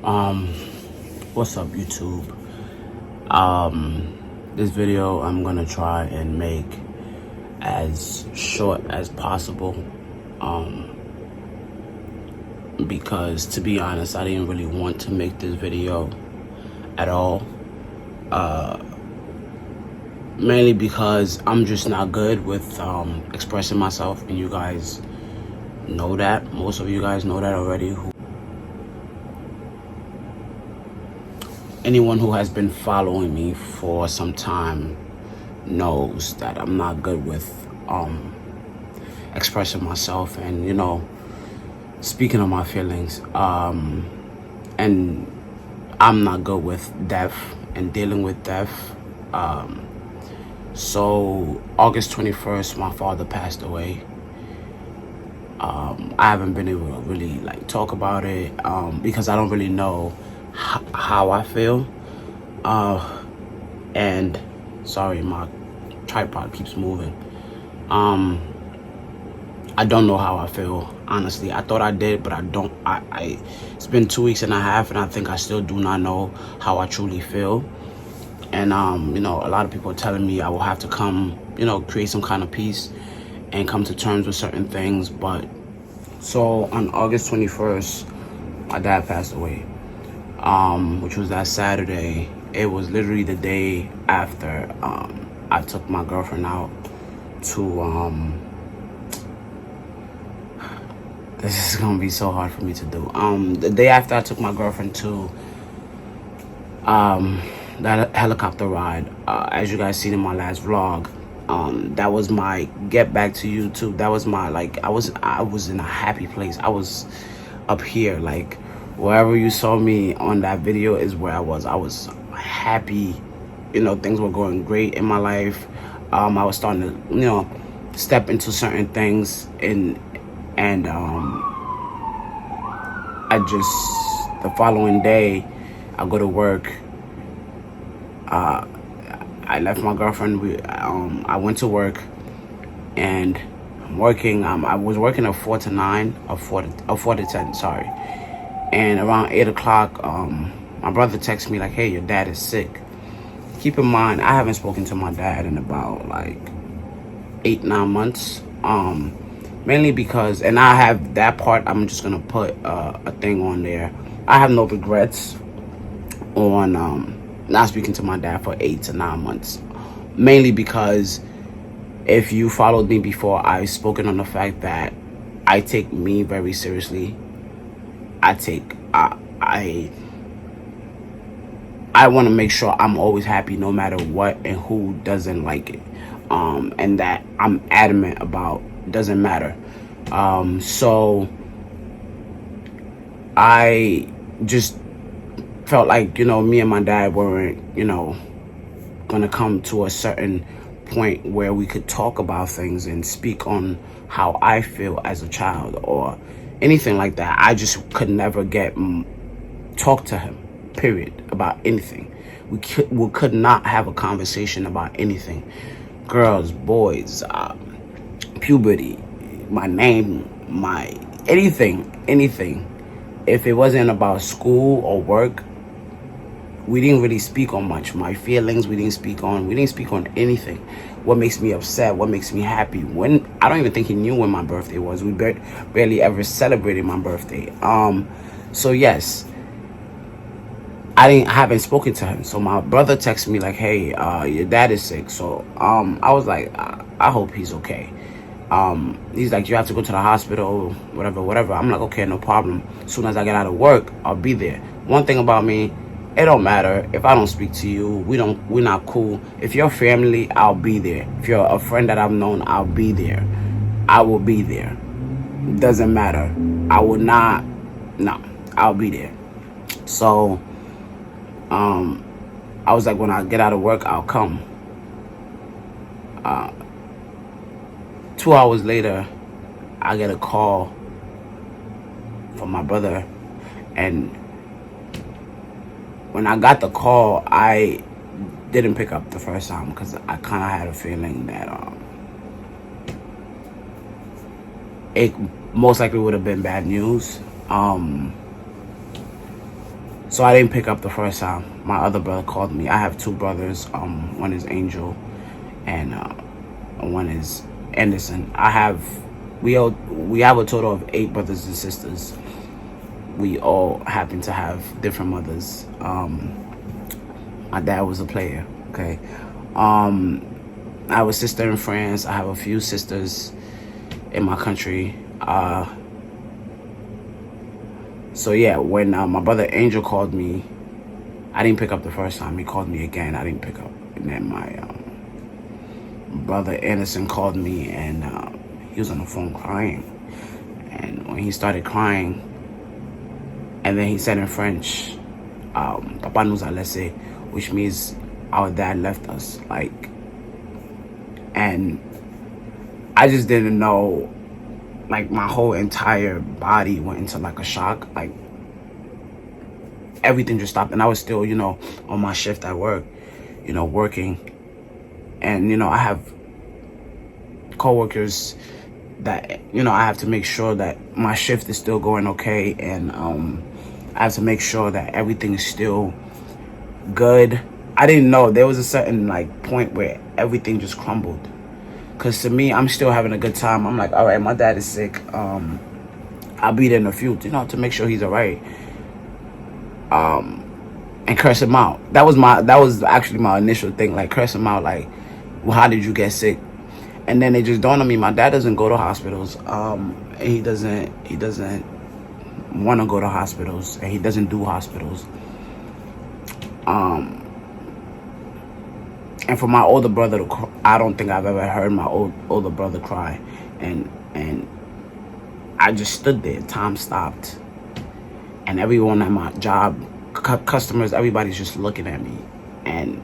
Um, what's up, YouTube? This video I'm gonna try and make as short as possible. Because to be honest, I didn't really want to make this video at all. Mainly because I'm just not good with expressing myself, and you guys know that. Most of you guys know that already. Anyone who has been following me for some time knows that I'm not good with expressing myself and, speaking of my feelings. And I'm not good with death and dealing with death. So August 21st, my father passed away. I haven't been able to really talk about it because I don't really know how I feel. And sorry, my tripod keeps moving. I don't know how I feel, honestly. I thought I did, but I don't. It's been 2 weeks and a half, and I think I still do not know how I truly feel. And a lot of people are telling me I will have to come, create some kind of peace and come to terms with certain things. But so on August 21st, my dad passed away, which was that Saturday. It was literally the day after I took my girlfriend out to this is gonna be so hard for me to do. The day after I took my girlfriend to that helicopter ride, as you guys seen in my last vlog, that was my get back to YouTube. That was my I was in a happy place. I was up here, wherever you saw me on that video is where I was. I was happy, things were going great in my life. I was starting to step into certain things, and I just, the following day, I go to work. I left my girlfriend. I went to work, and I'm working. I was working a 4 to 9, or 4 to 10. Sorry. And around 8 o'clock, my brother texted me hey, your dad is sick. Keep in mind, I haven't spoken to my dad in about 8-9 months. Mainly because, and I have that part, I'm just gonna put a thing on there. I have no regrets on not speaking to my dad for 8 to 9 months. Mainly because if you followed me before, I've spoken on the fact that I take me very seriously. I want to make sure I'm always happy no matter what and who doesn't like it. And that I'm adamant about, doesn't matter. So I just felt me and my dad weren't, gonna come to a certain point where we could talk about things and speak on how I feel as a child or anything like that. I just could never talk to him, period, about anything. We could not have a conversation about anything. Girls, boys, puberty, my name, my anything. If it wasn't about school or work, we didn't really speak on much. My feelings, we didn't speak on anything. What makes me upset, what makes me happy. When I don't even think he knew when my birthday was. We barely ever celebrated my birthday. So yes, I haven't spoken to him. So my brother texted me hey, your dad is sick. So I was I hope he's okay. He's you have to go to the hospital, whatever. I'm okay, no problem. As soon as I get out of work, I'll be there. One thing about me, it don't matter if I don't speak to you. We're not cool. If you're family, I'll be there. If you're a friend that I've known, I'll be there. I will be there. Doesn't matter. I will not. No, I'll be there. So, I was when I get out of work, I'll come. 2 hours later, I get a call from my brother, and when I got the call, I didn't pick up the first time because I kind of had a feeling that it most likely would have been bad news. So I didn't pick up the first time. My other brother called me. I have two brothers. One is Angel, and one is Anderson. We have a total of 8 brothers and sisters. We all happen to have different mothers. My dad was a player. Okay. I have a sister in France. I have a few sisters in my country. So yeah, when my brother Angel called me, I didn't pick up the first time. He called me again. I didn't pick up. And then my brother Anderson called me, and he was on the phone crying. And when he started crying, and then he said in French, "Papa nous a laissé," which means our dad left us. Like, and I just didn't know. Like, my whole entire body went into like a shock. Like, everything just stopped, and I was still, on my shift at work, working. And I have coworkers that I have to make sure that my shift is still going okay, and I have to make sure that everything is still good. I didn't know there was a certain like point where everything just crumbled. Because to me, I'm still having a good time. I'm like, all right, my dad is sick. I'll be there in a few, to make sure he's all right. And curse him out. That was actually my initial thing. Like, curse him out. Like, well, how did you get sick? And then it just dawned on me, my dad doesn't go to hospitals. And he doesn't want to go to hospitals. And he doesn't do hospitals. And for my older brother to cry, I don't think I've ever heard my older brother cry. And I just stood there. Time stopped. And everyone at my job, customers, everybody's just looking at me. And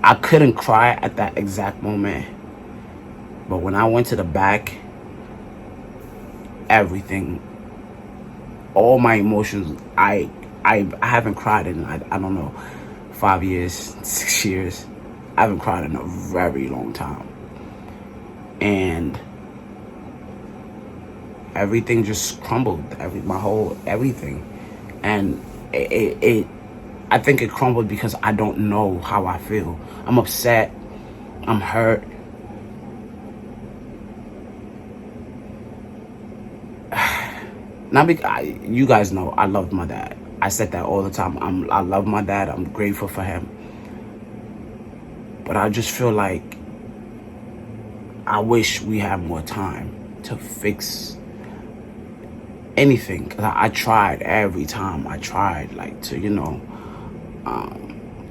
I couldn't cry at that exact moment. But when I went to the back, everything, all my emotions, I haven't cried in, I don't know, 5 years, 6 years. I haven't cried in a very long time. And everything just crumbled. Everything. And I think it crumbled because I don't know how I feel. I'm upset. I'm hurt. Not because you guys know I loved my dad. I said that all the time. I love my dad. I'm grateful for him. But I just feel like I wish we had more time to fix anything. 'Cause I tried every time. I tried like to,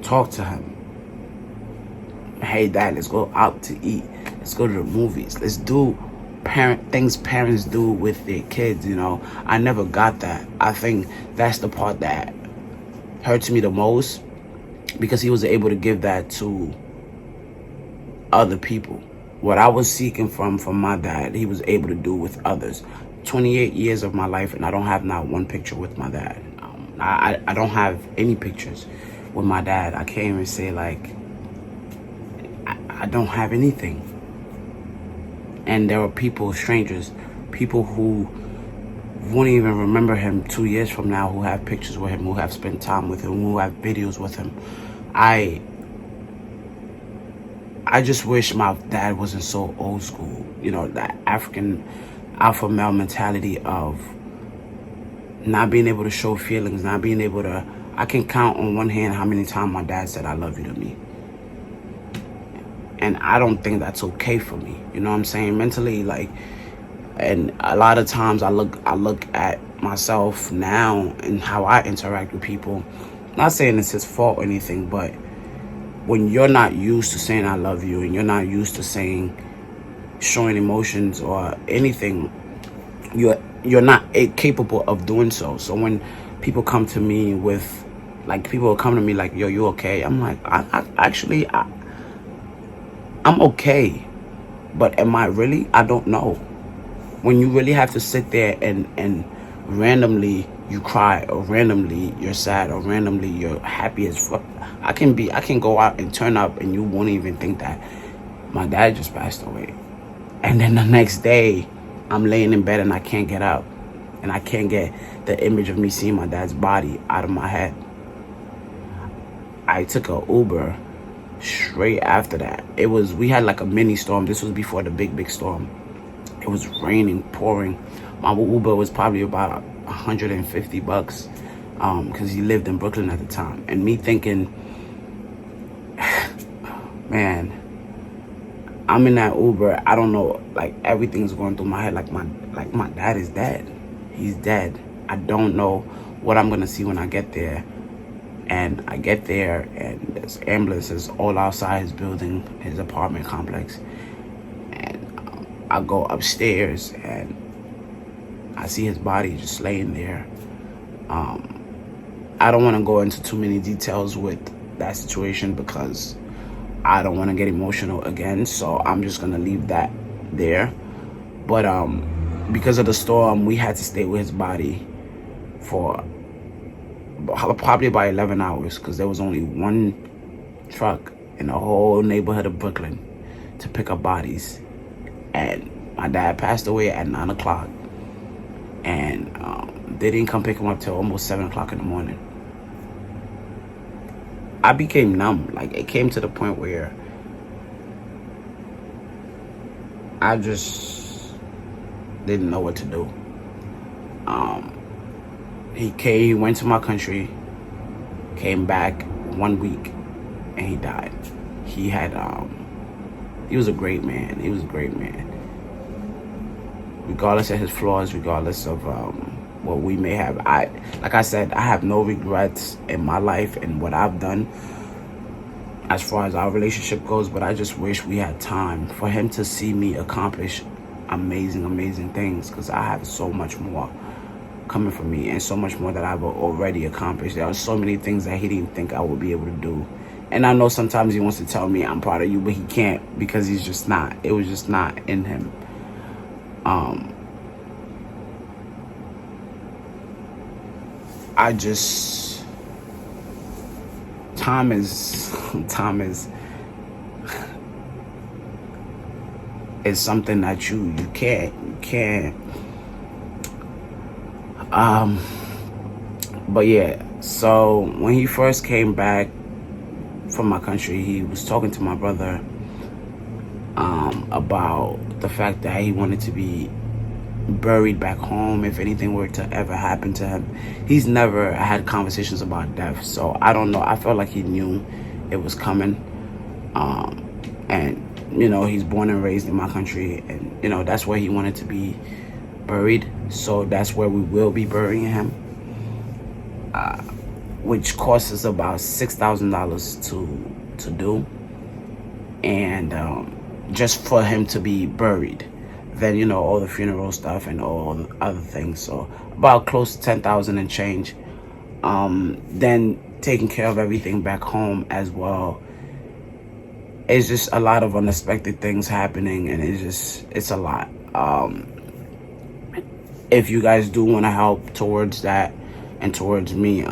talk to him. Hey, Dad, let's go out to eat. Let's go to the movies. Let's do things parents do with their kids. I never got that. I think that's the part that hurts me the most, because he was able to give that to other people. What I was seeking from my dad, he was able to do with others. 28 years of my life, and I don't have not one picture with my dad. I don't have any pictures with my dad. I can't even say, like, I don't have anything. And there are people, strangers, people who won't even remember him 2 years from now, who have pictures with him, who have spent time with him, who have videos with him. I just wish my dad wasn't so old school. That African alpha male mentality of not being able to show feelings, not being able to... I can count on one hand how many times my dad said, "I love you" to me. And I don't think that's okay for me. You know what I'm saying? Mentally, like... And a lot of times I look at myself now and how I interact with people. Not saying it's his fault or anything, but when you're not used to saying "I love you," and you're not used to showing emotions or anything, you're not capable of doing so. So when people come to me with, like, people will come to me like, "Yo, you okay?" I'm like, I'm okay. But am I really? I don't know. When you really have to sit there and randomly you cry, or randomly you're sad, or randomly you're happy as fuck. I can go out and turn up and you won't even think that my dad just passed away. And then the next day I'm laying in bed and I can't get up. And I can't get the image of me seeing my dad's body out of my head. I took a Uber straight after that. We had like a mini storm. This was before the big storm. It was raining, pouring. My Uber was probably about $150 because he lived in Brooklyn at the time. And me thinking, man, I'm in that Uber. I don't know, like everything's going through my head. Like my dad is dead. He's dead. I don't know what I'm gonna see when I get there. And I get there, and there's ambulances all outside his building, his apartment complex. And I go upstairs, and I see his body just laying there. I don't want to go into too many details with that situation because I don't want to get emotional again. So I'm just gonna leave that there. But because of the storm, we had to stay with his body for probably about 11 hours because there was only one truck in the whole neighborhood of Brooklyn to pick up bodies. And my dad passed away at 9 o'clock, and they didn't come pick him up till almost 7 o'clock in the morning. I became numb. Like, it came to the point where I just didn't know what to do. He went to my country, came back 1 week, and he died. He was a great man. He was a great man. Regardless of his flaws, regardless of what we may have. Like I said, I have no regrets in my life and what I've done as far as our relationship goes, but I just wish we had time for him to see me accomplish amazing things, because I have so much more coming for me and so much more that I've already accomplished. There are so many things that he didn't think I would be able to do. And I know sometimes he wants to tell me I'm proud of you, but he can't because he's just not. It was just not in him. Time is something that you can't. But yeah, so when he first came back from my country, he was talking to my brother about the fact that he wanted to be buried back home if anything were to ever happen to him. He's never had conversations about death, so I don't know. I felt like he knew it was coming. And he's born and raised in my country, and that's where he wanted to be buried, so that's where we will be burying him, which costs us about $6,000 to do, and just for him to be buried. Then all the funeral stuff and all the other things, so about close to 10,000 and change. Then taking care of everything back home as well. It's just a lot of unexpected things happening, and it's a lot. If you guys do want to help towards that and towards me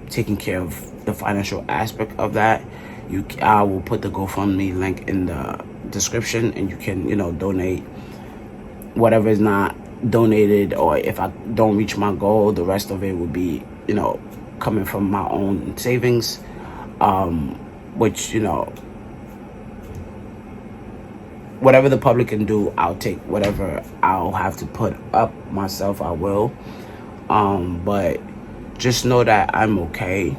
taking care of the financial aspect of that, I will put the GoFundMe link in the description, and you can donate whatever is not donated, or if I don't reach my goal, the rest of it will be coming from my own savings, which whatever the public can do, I'll take. Whatever I'll have to put up myself, I will. But just know that I'm okay,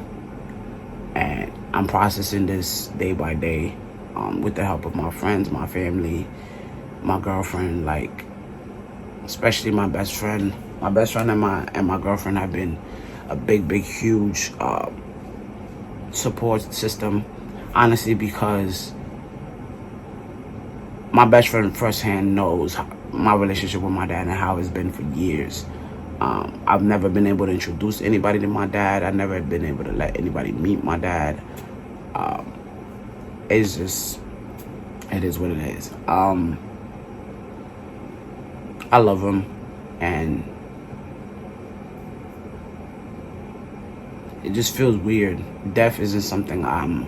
and I'm processing this day by day, with the help of my friends, my family, my girlfriend, like especially my best friend. My best friend and my girlfriend have been a big, huge support system, honestly, because my best friend firsthand knows my relationship with my dad and how it's been for years. I've never been able to introduce anybody to my dad. I've never been able to let anybody meet my dad. It is what it is. I love him, and it just feels weird. Death isn't something I'm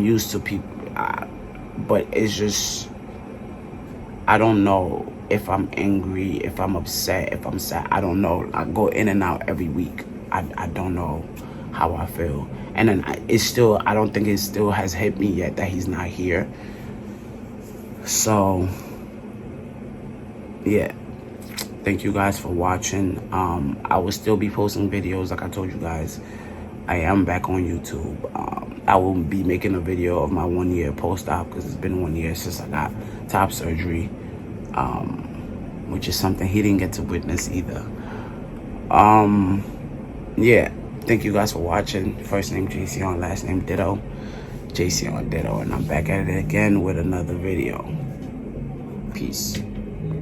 used to people, but it's just, I don't know if I'm angry, if I'm upset, if I'm sad. I don't know. I go in and out every week. I don't know how I feel. And then I don't think it still has hit me yet that he's not here. So yeah, thank you guys for watching. I will still be posting videos like I told you guys. I am back on YouTube. I will be making a video of my 1 year post-op, because it's been 1 year since I got top surgery, which is something he didn't get to witness either. Yeah, thank you guys for watching. First name JC, last name Ditto. JC Ditto, and I'm back at it again with another video. Peace.